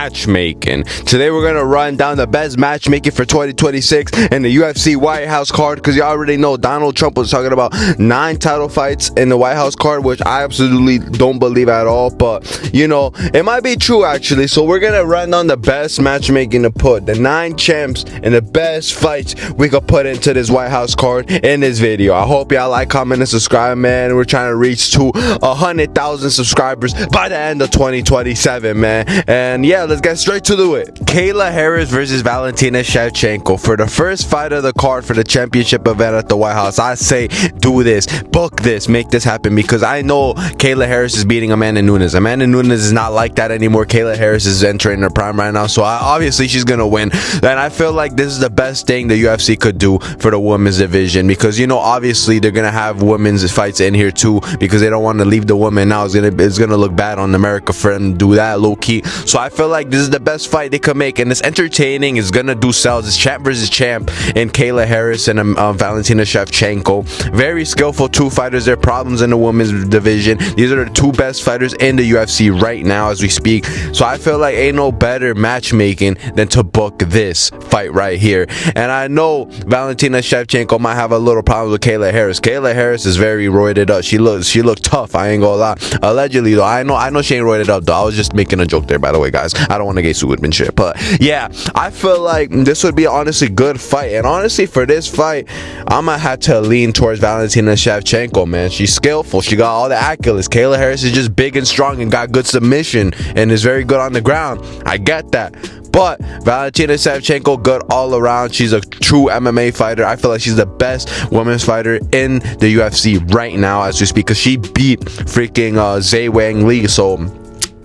matchmaking. Today we're gonna run down the best matchmaking for 2026 in the UFC White House card, because you already know Donald Trump was talking about 9 title fights in the White House card, which I absolutely don't believe at all, but you know, it might be true actually. So we're gonna run down the best matchmaking to put, the 9 champs and the best fights we could put into this White House card in this video. I hope y'all like, comment, and subscribe, man. We're trying to reach to 100,000 subscribers by the end of 2027, man. And yeah, let's get straight to it. Kayla Harris versus Valentina Shevchenko for the first fight of the card for the championship event at the White House. I say do this, book this, make this happen, because I know Kayla Harris is beating Amanda Nunes. Amanda Nunes is not like that anymore. Kayla Harris is entering her prime right now, so obviously she's gonna win. And I feel like this is the best thing the UFC could do for the women's division, because you know, obviously they're gonna have women's fights in here too, because they don't want to leave the women now. It's gonna look bad on America for them to do that low key. So I feel like this is the best fight they could make, and it's entertaining. It's gonna do sales. It's champ versus champ in Kayla Harris and Valentina Shevchenko. Very skillful 2 fighters. There are problems in the women's division. These are the 2 best fighters in the UFC right now as we speak. So I feel like ain't no better matchmaking than to book this fight right here. And I know Valentina Shevchenko might have a little problem with Kayla Harris. Kayla Harris is very roided up. She looks tough. I ain't gonna lie. Allegedly though, I know she ain't roided up though. I was just making a joke there, by the way, guys. I don't want to get sued and shit, but yeah, I feel like this would be honestly good fight. And honestly, for this fight, I'm gonna have to lean towards Valentina Shevchenko, man. She's skillful. She got all the accolades. Kayla Harris is just big and strong and got good submission and is very good on the ground. I get that. But Valentina Shevchenko, good all around. She's a true MMA fighter. I feel like she's the best women's fighter in the UFC right now as we speak, because she beat freaking Zhang Wang Li. So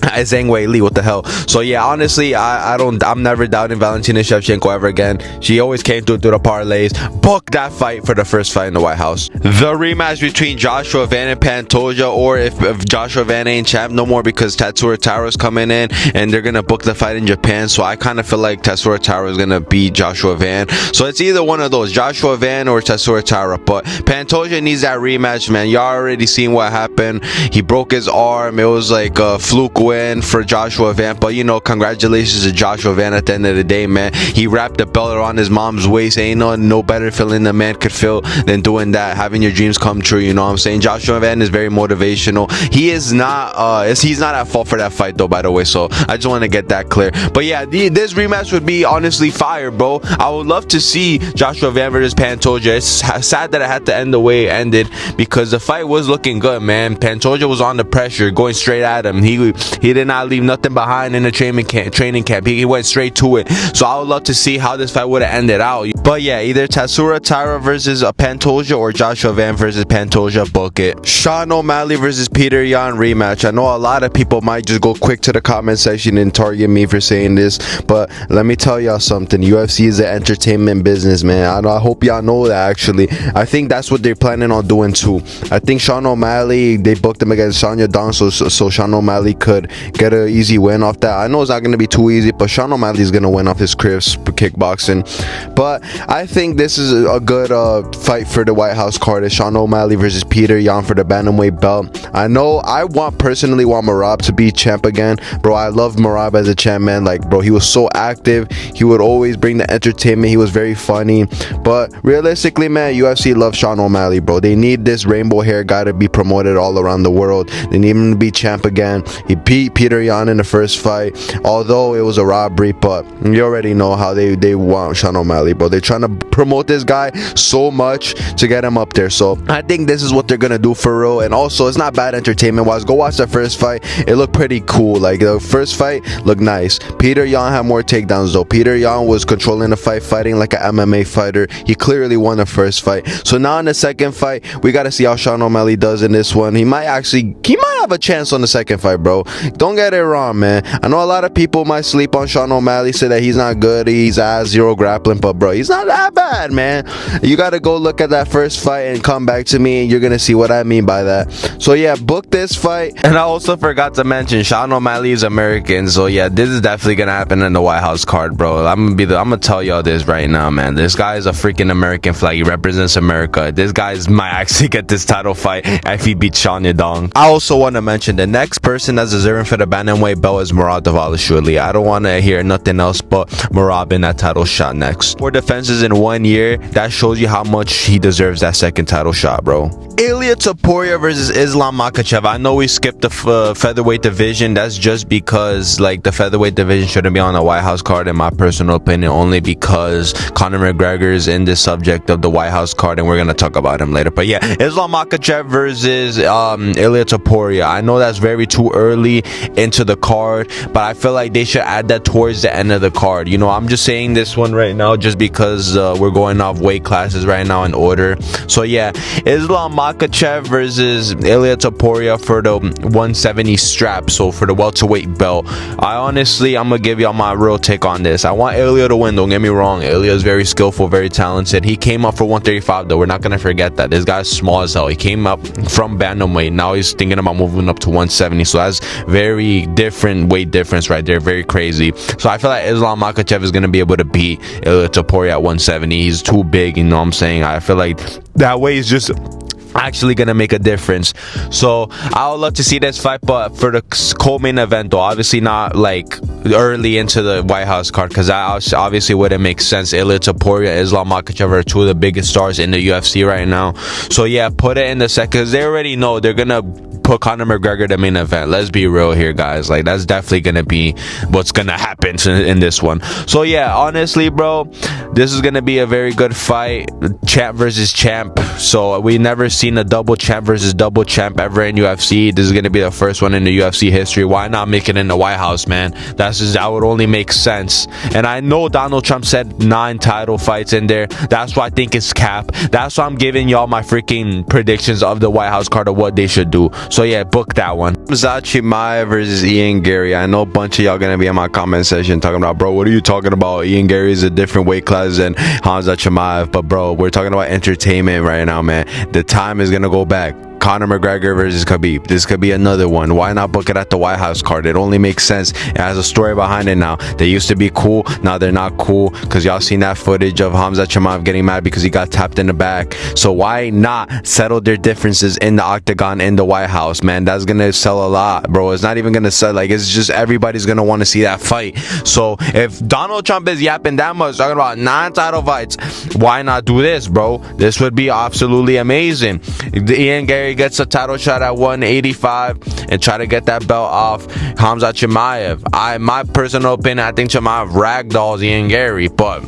Zhang Wei Li, what the hell. So yeah, honestly, I'm never doubting Valentina Shevchenko ever again. She always came through the parlays. Book that fight for the first fight in the White House. The rematch between Joshua Van and Pantoja, or if Joshua Van ain't champ no more, because Tatsuro Taro's coming in and they're gonna book the fight in Japan. So I kind of feel like Tatsuro Taro is gonna beat Joshua Van. So it's either one of those, Joshua Van or Tatsuro Taro. But Pantoja needs that rematch, man. Y'all already seen what happened. He broke his arm. It was like a fluke win for Joshua Van, but you know, congratulations to Joshua Van at the end of the day, man. He wrapped the belt around his mom's waist. Ain't no better feeling the man could feel than doing that, having your dreams come true, you know what I'm saying? Joshua Van is very motivational. He is not he's not at fault for that fight though, by the way, so I just want to get that clear. But yeah, this rematch would be honestly fire, bro. I would love to see Joshua Van versus Pantoja. It's sad that it had to end the way it ended, because the fight was looking good, man. Pantoja was on the pressure, going straight at him. He did not leave nothing behind in the training camp. He went straight to it. So I would love to see how this fight would have ended out. But yeah, either Tatsuro Taira versus Pantoja or Joshua Van versus Pantoja, book it. Sean O'Malley versus Peter Yan rematch. I know a lot of people might just go quick to the comment section and target me for saying this, but let me tell y'all something. UFC is an entertainment business, man. I hope y'all know that actually. I think that's what they're planning on doing too. I think Sean O'Malley, they booked him against Sonya Dong, so Sean O'Malley could get an easy win off that. I know it's not going to be too easy, but Sean O'Malley is going to win off his Chris kickboxing. But I think this is a good fight for the White House card. It's Sean O'Malley versus Peter Yan for the bantamweight belt. I know I personally want Marab to be champ again, bro. I love Marab as a champ, man. Like, bro, he was so active. He would always bring the entertainment. He was very funny. But realistically, man, UFC loves Sean O'Malley, bro. They need this rainbow hair guy to be promoted all around the world. They need him to be champ again. He beat Peter Yan in the first fight, although it was a robbery, but you already know how they want Sean O'Malley, bro. They're trying to promote this guy so much to get him up there. So I think this is what they're gonna do for real. And also, it's not bad entertainment wise. Go watch the first fight. It looked pretty cool. Like, the first fight looked nice. Peter Yan had more takedowns though. Peter Yan was controlling the fight, fighting like an MMA fighter. He clearly won the first fight. So now in the second fight, we gotta see how Sean O'Malley does in this one. He might have a chance on the second fight, bro. Don't get it wrong, man. I know a lot of people might sleep on Sean O'Malley, say that he's not good, he's ass, 0 grappling, but bro, he's not that bad, man. You gotta go look at that first fight and come back to me, and you're gonna see what I mean by that. So yeah, book this fight. And I also forgot to mention, Sean O'Malley is American, so yeah, this is definitely gonna happen in the White House card, bro. I'm gonna tell y'all this right now, man. This guy is a freaking American flag. He represents America. This guy might actually get this title fight if he beats Sean Yadong. I also want to mention the next person that's deserving deserving for the bantamweight belt is Murad Dvalishvili. I don't want to hear nothing else but Murad in that title shot next. 4 defenses in 1 year. That shows you how much he deserves that second title shot, bro. Ilia Topuria versus Islam Makhachev. I know we skipped the featherweight division. That's just because like the featherweight division shouldn't be on the White House card, in my personal opinion, only because Conor McGregor is in the subject of the White House card, and we're gonna talk about him later. But yeah, Islam Makhachev versus Ilia Topuria. I know that's very too early into the card, but I feel like they should add that towards the end of the card. You know, I'm just saying this one right now just because we're going off weight classes right now in order. So yeah, Islam Makhachev versus Ilia Topuria for the 170 strap, so for the welterweight belt. I'm gonna give y'all my real take on this. I want Ilia to win, don't get me wrong. Ilia is very skillful, very talented. He came up for 135 though, we're not gonna forget that. This guy's small as hell. He came up from bantamweight, now he's thinking about moving up to 170, so that's very different weight difference right there, very crazy. So I feel like Islam Makhachev is gonna be able to beat Ilia Topuria at 170. He's too big, you know what I'm saying? I feel like that way is just actually gonna make a difference. So I would love to see this fight, but for the co-main event though, obviously not like early into the White House card, because that obviously wouldn't make sense. Ilia Topuria, Islam Makhachev are 2 of the biggest stars in the UFC right now. So yeah, put it in the second, because they already know they're gonna put Conor McGregor the main event. Let's be real here, guys. Like, that's definitely gonna be what's gonna happen in this one. So yeah, honestly, bro, this is gonna be a very good fight. Champ versus champ. So we never seen a double champ versus double champ ever in UFC. This is gonna be the first one in the UFC history. Why not make it in the White House, man? That would only make sense. And I know Donald Trump said 9 title fights in there. That's why I think it's cap. That's why I'm giving y'all my freaking predictions of the White House card of what they should do. So yeah, book that one. Hamzat Chimaev versus Ian Gary. I know a bunch of y'all gonna be in my comment section talking about, bro, what are you talking about? Ian Gary is a different weight class than Hamzat Chimaev. But bro, we're talking about entertainment right now, man. The time is gonna go back. Conor McGregor versus Khabib. This could be another one. Why not book it at the White House card? It only makes sense. It has a story behind it now. They used to be cool. Now they're not cool, because y'all seen that footage of Hamzat Chimaev getting mad because he got tapped in the back. So why not settle their differences in the octagon in the White House, man? That's gonna sell a lot, bro. It's not even gonna sell. Like, it's just everybody's gonna want to see that fight. So if Donald Trump is yapping that much, talking about 9 title fights, why not do this, bro? This would be absolutely amazing. Ian Gary gets a title shot at 185 and try to get that belt off Hamzat Chimaev. My personal opinion, I think Chimaev ragdolls Ian Gary, but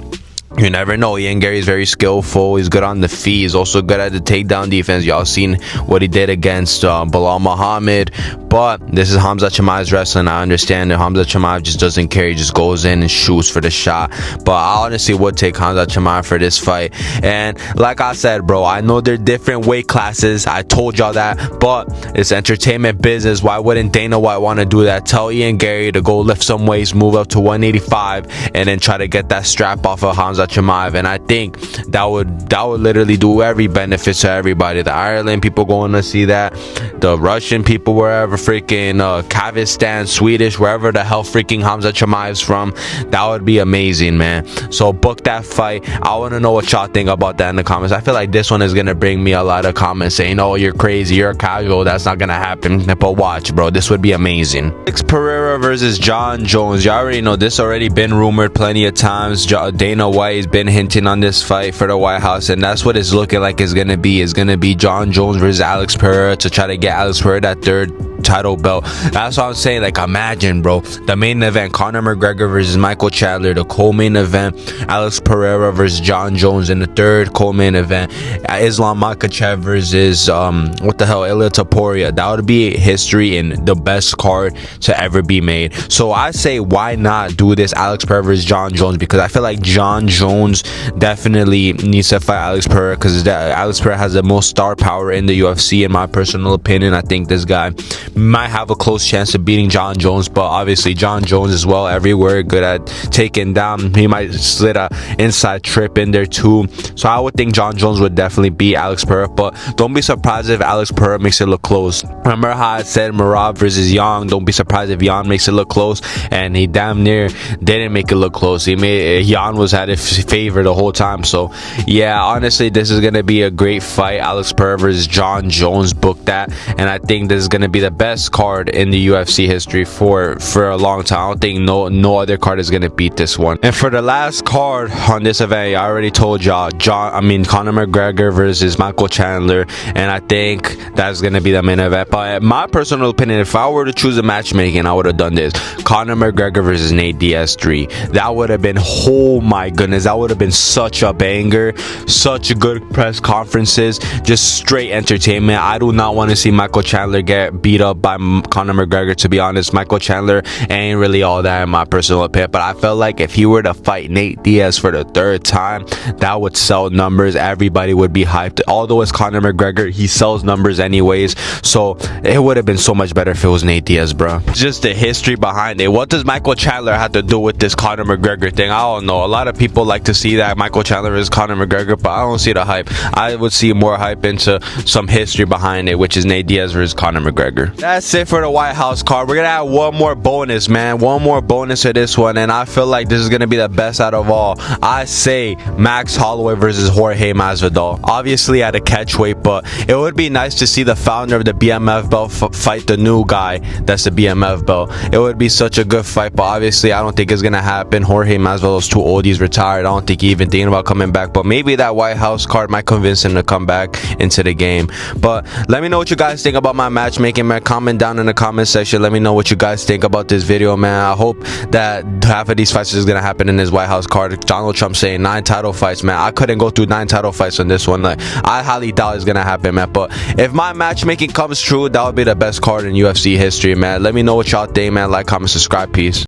you never know. Ian Gary is very skillful. He's good on the feet. He's also good at the takedown defense. Y'all seen what he did against Bilal Muhammad. But this is Hamzat Chimaev's wrestling. I understand that Hamzat Chimaev just doesn't care. He just goes in and shoots for the shot. But I honestly would take Hamzat Chimaev for this fight. And like I said, bro, I know they're different weight classes. I told y'all that. But it's entertainment business. Why wouldn't Dana White want to do that? Tell Ian Gary to go lift some weights, move up to 185, and then try to get that strap off of Hamzat Chimaev. And I think that would literally do every benefit to everybody. The Ireland people going to see that, the Russian people, wherever, freaking Kazakhstan, Swedish, wherever the hell freaking Hamzat Chimaev's from. That would be amazing, man. So book that fight. I want to know what y'all think about that in the comments. I feel like this one is gonna bring me a lot of comments saying, oh, you're crazy, you're casual, that's not gonna happen. But watch, bro, this would be amazing. Alex Pereira versus John Jones. Y'all already know this, already been rumored plenty of times. Dana White has been hinting on this fight for the White House, and that's what it's looking like it's gonna be. It's gonna be John Jones versus Alex Pereira to try to get Alex Pereira that 3rd title belt. That's what I'm saying. Like, imagine, bro, the main event, Conor McGregor versus Michael Chandler. The co-main event, Alex Pereira versus John Jones. In the 3rd co-main event, Islam Makhachev versus Ilia Topuria. That would be history and the best card to ever be made. So I say, why not do this Alex Pereira versus John Jones? Because I feel like John Jones definitely needs to fight Alex Pereira, because Alex Pereira has the most star power in the UFC, in my personal opinion. I think this guy might have a close chance of beating John Jones, but obviously John Jones is well everywhere, good at taking down. He might slid a inside trip in there too. So I would think John Jones would definitely beat Alex Pereira, but don't be surprised if Alex Pereira makes it look close. Remember how I said Murad versus Yan? Don't be surprised if Yan makes it look close, and he damn near didn't make it look close. Yan was at his favor the whole time. So yeah, honestly, this is gonna be a great fight. Alex Pereira versus John Jones, book that. And I think this is gonna be the best best card in the UFC history for a long time. I don't think no other card is gonna beat this one. And for the last card on this event, I already told y'all, Conor McGregor versus Michael Chandler, and I think that's gonna be the main event. But in my personal opinion, if I were to choose a matchmaking, I would have done this: Conor McGregor versus Nate Diaz 3. That would have been, oh my goodness, that would have been such a banger, such good press conferences, just straight entertainment. I do not want to see Michael Chandler get beat up by Conor McGregor, to be honest. Michael Chandler ain't really all that in my personal opinion, but I felt like if he were to fight Nate Diaz for the third time, that would sell numbers. Everybody would be hyped. Although it's Conor McGregor, he sells numbers anyways, so it would have been so much better if it was Nate Diaz, bro. Just the history behind it. What does Michael Chandler have to do with this Conor McGregor thing? I don't know. A lot of people like to see that Michael Chandler is Conor McGregor, but I don't see the hype. I would see more hype into some history behind it, which is Nate Diaz versus Conor McGregor. That's it for the White House card. We're gonna add one more bonus, man. One more bonus to this one, and I feel like this is gonna be the best out of all. I say Max Holloway versus Jorge Masvidal. Obviously at a catch weight, but it would be nice to see the founder of the BMF belt fight the new guy that's the BMF belt. It would be such a good fight, but obviously I don't think it's gonna happen. Jorge Masvidal's too old. He's retired. I don't think he's even thinking about coming back, but maybe that White House card might convince him to come back into the game. But let me know what you guys think about my matchmaking, man. Comment down in the comment section. Let me know what you guys think about this video, man. I hope that half of these fights is gonna happen in this White House card. Donald Trump saying 9 title fights, man. I couldn't go through 9 title fights on this one. Like, I highly doubt it's gonna happen, man. But if my matchmaking comes true, that would be the best card in UFC history, man. Let me know what y'all think, man. Like, comment, subscribe. Peace.